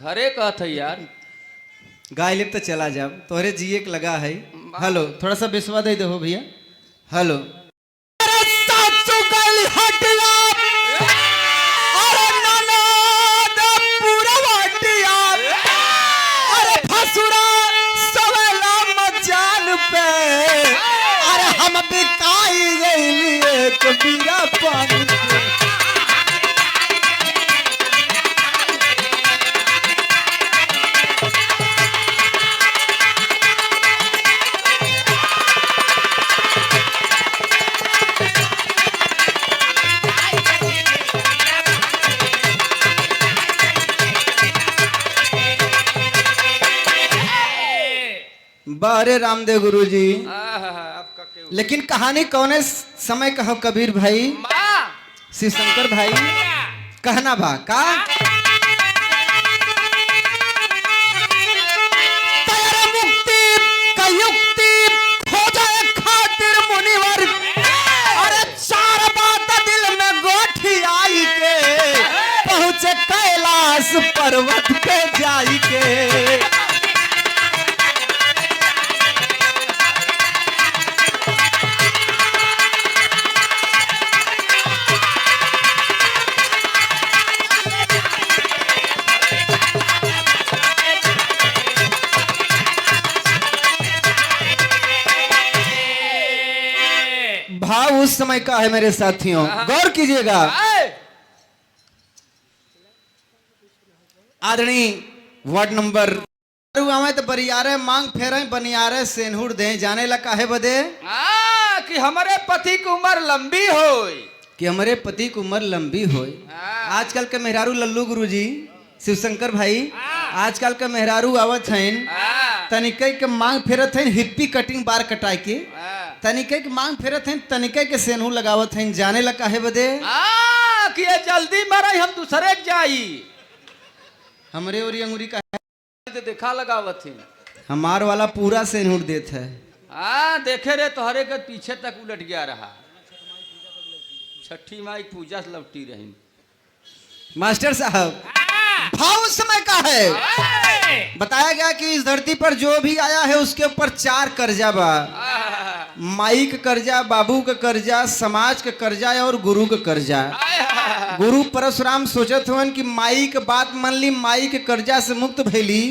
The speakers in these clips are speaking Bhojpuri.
घरे कहत है यार। गाय ले तो चला जाब तोहरे जिए के लगा है। हेलो थोड़ा सा बिस्वा दे दो भैया। हेलो हम बिकाई गई कबीरा पानी बारे रामदेव गुरु जी। लेकिन कहानी कौने समय कहो कबीर भाई शिव शंकर भाई कहना बा का मुक्ति का युक्ति खोजे खातिर मुनिवर अरे चार बात दिल में गोठी आई के पहुंचे कैलाश पर्वत पे जाई के। भाव उस समय का है मेरे साथियों, गौर कीजिएगा। आदरणीय वार्ड नंबर तो बरियारे मांग फेरे बनियारे सेनहुर दे जाने लगा है बदे कि हमारे पति की उम्र लंबी हो, कि हमारे पति की उम्र लंबी हो। आजकल के मेहरारू लल्लू गुरुजी शिव शंकर भाई आजकल के मेहरारू आवत हैं तनिके के मांग फेरत हैं हिप्पी कटिंग बार कटाई के तनिके के मांग फेरत हैं तनिके के सेनहू लगावत हैं जाने लगा है बदे कि ये जल्दी मरे हम दूसरे जाई हमरे और अंगूरी का देखा लगावत है हमार वाला पूरा सेनहूर देत है। देखे रे तोहरे के पीछे तक उलट गया रहा। छठी माई पूजा से लौटी रही। मास्टर साहब भाव समय का है बताया गया कि इस धरती पर जो भी आया है उसके ऊपर चार कर्जा बा। माई का कर्जा, बाबू का कर्जा, समाज का कर्जा और गुरु का कर्जा। गुरु परशुराम सोचत हुए कि माई के बात मान ली, माई के कर्जा से मुक्त भैली,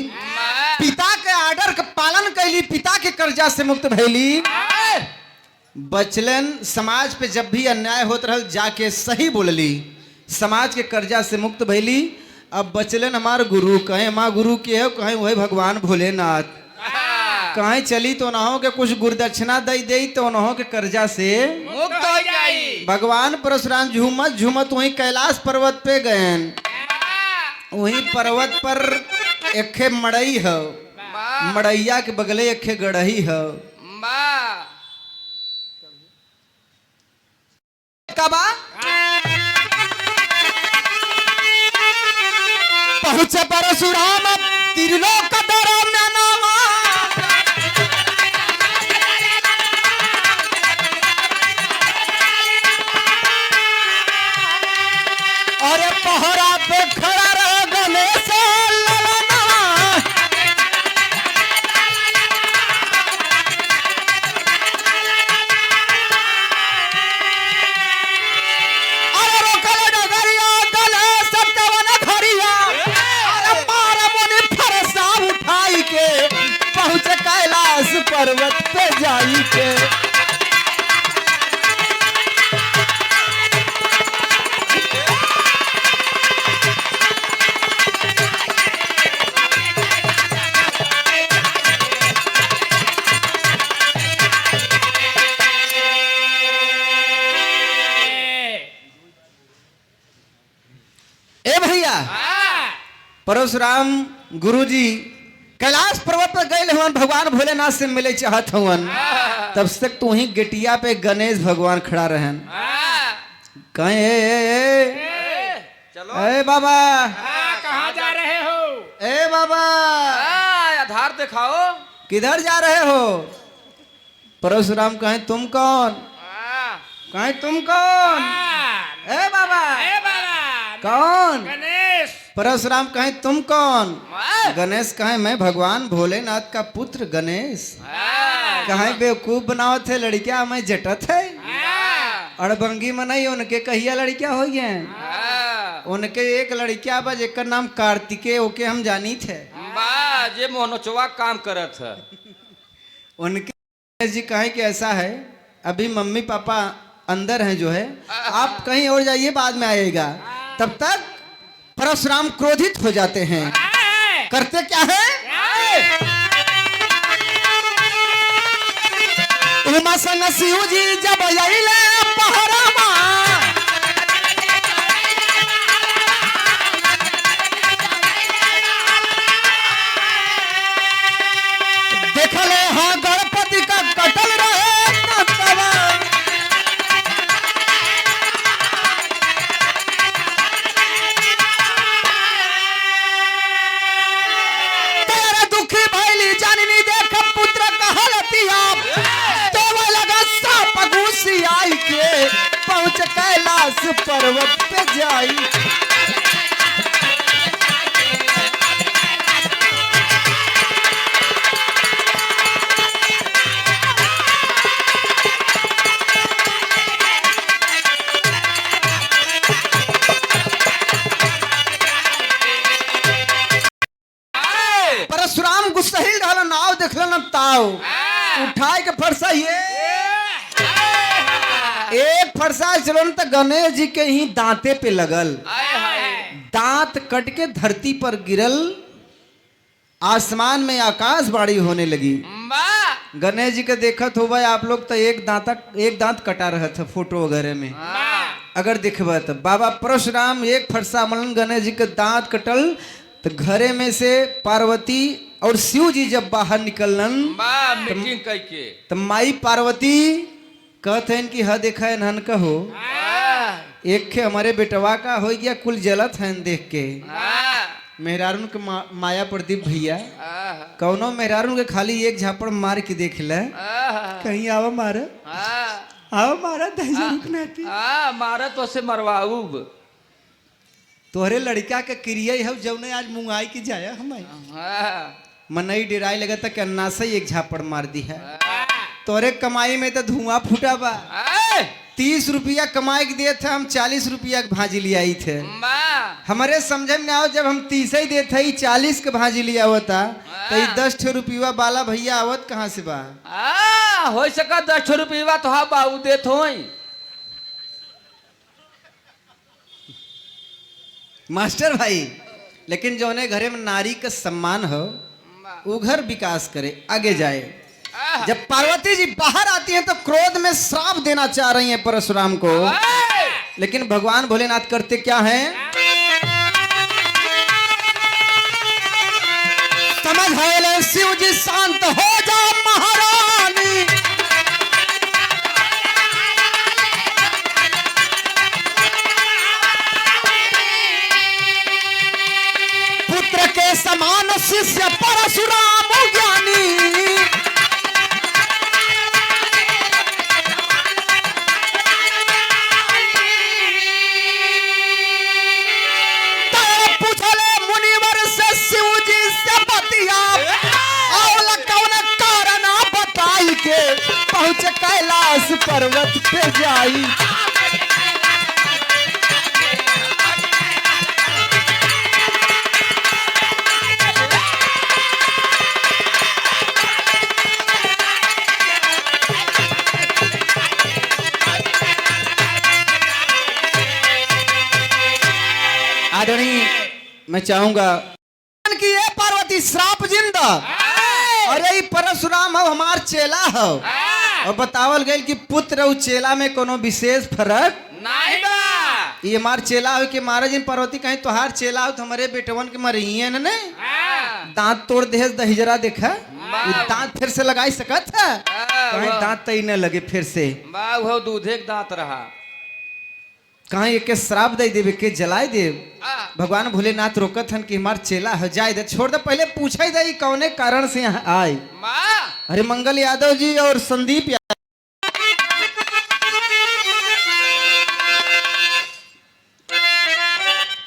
पिता के आर्डर का पालन कैली, पिता के कर्जा से मुक्त भैली, बचलन समाज पे जब भी अन्याय होत रहल जाके सही बोलली, समाज के कर्जा से मुक्त भैली। अब बचलन हमार गुरु कहे माँ गुरु के है कहे वही भगवान भोलेनाथ कहीं चली तो ना हो के कुछ गुरुदक्षिणा दे दे तो ना हो के कर्जा से मुक्त हो जाई। भगवान परशुराम झूमत झूमत वहीं कैलाश पर्वत पे गए। वहीं पर्वत पर एक मड़ई है, मड़ैया के बगले एक गढ़ही है। कबा पहुंचे परशुराम त्रिलोक और पहरा पे खड़ा रह गणेश पर्वत पे जाई के। ए भैया परशुराम गुरुजी कैलाश पर्वत पर गए हुआ भगवान भोलेनाथ से मिले चाहत हुवन। तब तक तू ही गेटिया पे गणेश भगवान खड़ा रहन कहे चलो ए बाबा कहाँ जा रहे हो? ए बाबा आधार दिखाओ। किधर जा रहे हो? परशुराम कहे तुम कौन? कहे तुम कौन? ए बाबा ए बाबा कौन? गणेश। परशुराम कहें तुम कौन? वाह। गणेश कहें मैं भगवान भोलेनाथ का पुत्र गणेश। हाँ। कहें बेवकूफ बनाओ थे लड़कियां मैं जटत है। हाँ। अड़बंगी मनाई उनके कहिया लड़कियां हो गए। हाँ। उनके एक लड़किया बा जेकर नाम कार्तिके ओके हम जानी थे। वाह, जे मोहनोचवा काम करत है। उनके गणेश जी कहें कि ऐसा है अभी मम्मी पापा अंदर हैं जो है, आप कहीं और जाइए बाद में आएगा। तब तक परशुराम क्रोधित हो जाते हैं। करते क्या है? उमा संग शिव जी जब अइले पहरावा, देखले हाँ गणपति का कटल रहे नटवा। तेरे दुखी भैली जननी देख पुत्र कहलतिया, तो वो लगा सांप घुसी आई के पहुंच कैलाश पर्वत पे जाई। परशुराम गुस्सहिल रहल नाव देखल न ताव उठाए के फरसा ये एक फरसा चलन त गणेश जी के ही दांते पे लगल। दांत कट के धरती पर गिरल, आसमान में आकाशवाणी होने लगी। गणेश जी के देखत हो भाई आप लोग तो एक दांत कटा रहा था फोटो वगैरह में। अगर दिखबा तो बाबा परशुराम एक फरसा मलन गणेश जी के दांत कटल तो घरे में से पार्वती और शिव जी जब बाहर निकलन मीटिंग करके तो माई पार्वती कहते हैं कि ह देखा है नहन का हो एक खे हमारे बेटवा का हो गया कुल जलत है देख के। मेहरारून के माया प्रदीप भैया कौनो मेहरारून के खाली एक झापड़ मार के देख ले कहीं आवा मारा आओ मारा दहजा रुकना थी मारा तो से मरवाऊब। तोहरे लड़का के क्रिया है जौने आज मुंगाई की जाया हमारे मनई डिराई लगा था कि अन्ना से एक झापड़ मार दी है। तोरे कमाई में तो धुआं फूटा बा। 30 रुपया कमाई के दिए थे हम 40 रुपया के भाजी ले आई थे। हमारे समझ में आओ जब हम 30 ही देते ही 40 के भाजी लिया होता तो 10 रुपया वाला भैया आवत कहाँ से बा? हो सका 10 रुपया तो हाँ बाबू देत हो। मास्टर भाई लेकिन जौने घरे में नारी का सम्मान हो वो घर विकास करे आगे जाए। जब पार्वती जी बाहर आती हैं तो क्रोध में श्राप देना चाह रही हैं परशुराम को, लेकिन भगवान भोलेनाथ करते क्या हैं? समझ ले शिव जी शांत हो जा महारानी, पुत्र के समान शिष्य परशुराम ज्ञानी, पूछले मुनिवर से शिव जी से बतिया औला कौन कारण बताई के पहुंच कैलाश पर्वत पे जाई। आदरणीय मैं चाहूंगा कि ये पार्वती श्राप जिंदा अरे ये परशुराम हो हमार चेला हो और बतावल गई कि पुत्र और चेला में कोनो विशेष फर्क नहीं बा। ये हमार चेला हो कि महाराज इन पार्वती कहीं तोहार चेला हो तो हमारे बेटवन के मरिए न दांत तोड़ दे दहिजरा देखा दांत फिर से लगाई सकत है कहीं दांत तई न लगे फिर से बाबू दूधे के दांत रहा कहीं एक श्राप दे देवे के जलाए दे। भगवान भोलेनाथ रोकत हन कि हमार चेला हो जाए दे छोड़ दे पहले पूछा ही दे कौने कारण से यहाँ आए। अरे मंगल यादव जी और संदीप यादव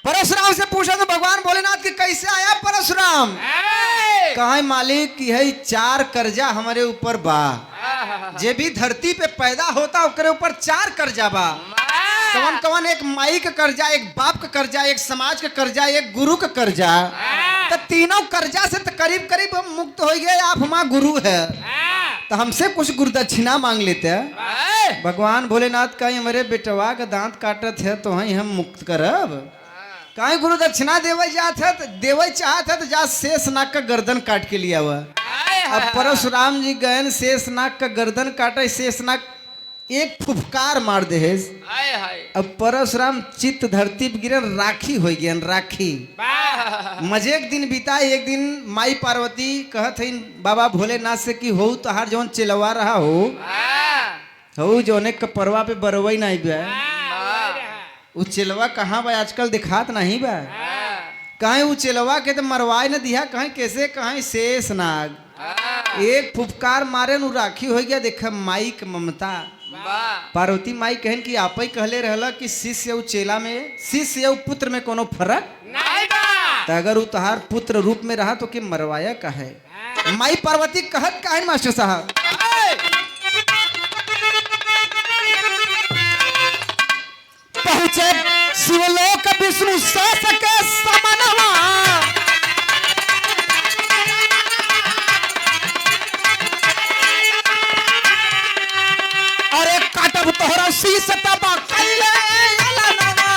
परशुराम से पूछा तो भगवान परशुराम कहा मालिक कि है 4 कर्जा हमारे ऊपर बा, जे भी धरती पे पैदा होता ओकरे ऊपर 4 कर्जा बा। कवन कवन? एक माई का कर्जा, एक बाप का कर्जा, एक समाज का कर्जा, एक गुरु का कर्जा। तो तीनों कर्जा से तो करीब करीब हम मुक्त हो गए। आप हमारा गुरु है तो हमसे कुछ गुरु दक्षिणा मांग लेते हैं। भगवान भोलेनाथ कहीं हमारे बेटवा का दांत काटत है तो वहीं हम मुक्त करब। कहीं गुरु दक्षिणा देवे जात है तो देवे चाहत है तो जा शेषनाग का गर्दन काट के लिया हुआ। अब परशुराम जी गए शेषनाग का गर्दन काटे, शेषनाग एक फुफकार मार दे। अब परशुराम चित्त धरती पे गिरन, राखी हो गया राखी। मजे एक दिन बीता। एक दिन माई पार्वती कहत है बाबा भोलेनाथ से कि हो तोहार जौन चिलवा रहा हो जौने कपरवा पे बरवई नहीं बा, वो चिलवा कहाँ बा? आजकल दिखात नहीं बा। कहीं वो चिलवा के तो मरवाए न दिया, कहीं कैसे कहीं शेषनाग एक फुफकार मारे नु राखी हो गया। देख माई के ममता। पार्वती माई कहन कि आप ही कहले रहला कि शिष्य और चेला में, शिष्य और पुत्र में कोनो फर्क नहीं बा। तो अगर वो तहार पुत्र रूप में रहा तो के मरवाया का है? माई पार्वती कहत का है मास्टर साहब? पहुंचे शिवलोक विष्णु शेष के समनवा, अरे काटब तोहरा शीश तबा कइले अलनवा।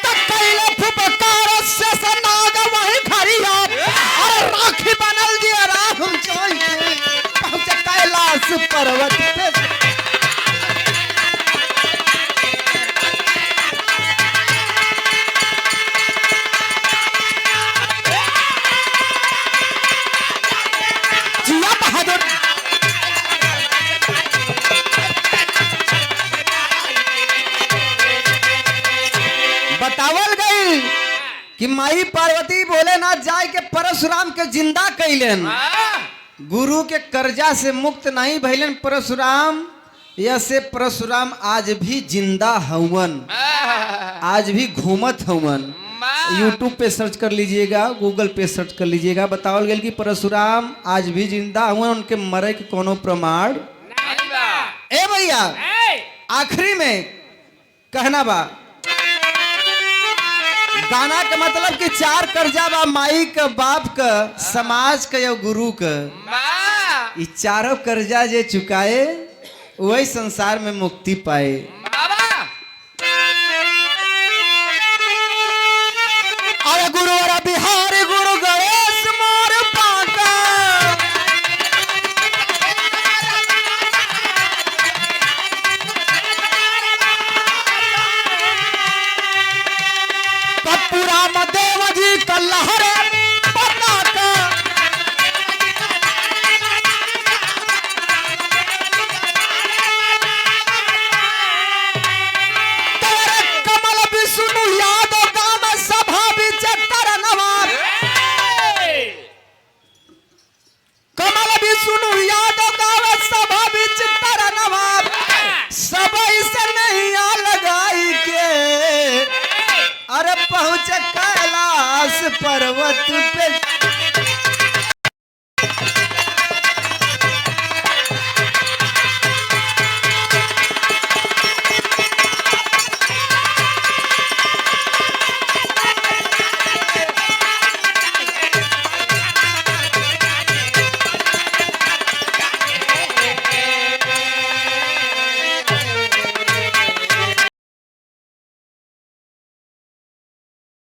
तकइले फुफकार शेषनाग वही घरिया, अरे राखी बनल दिया राम चोई पहुंच कैलाश पर्वत पे। बतावल गई कि माई पार्वती भोलेनाथ जाए के परशुराम के जिंदा कैलन। गुरु के कर्जा से मुक्त नहीं भैलन परशुराम। यह से परशुराम आज भी जिंदा हवन, आज भी घूमत हवन। यूट्यूब पे सर्च कर लीजिएगा, गूगल पे सर्च कर लीजिएगा। बतावल गया कि परशुराम आज भी जिंदा हवन, उनके मरे के कोनो प्रमाण नहीं बा। ए भैया आखिरी में कहना बा, गाना का मतलब कि 4 कर्जा बा, माई का, बाप का, समाज का या गुरु का। ये चारों कर्जा जे चुकाए वही संसार में मुक्ति पाए। अरे गुरु अरे बिहारी गुरु गणेश मोर पाका, कपूराम देव जी का लहरे पताका, तेरे कमल विष्णु यादव गाम सभा विच तरनवा, कमल विष्णु यादव गाम सभा विच तरनवा, सब इसे नहीं लगाई के अरे पहुंच कैलाश पर्वत पे।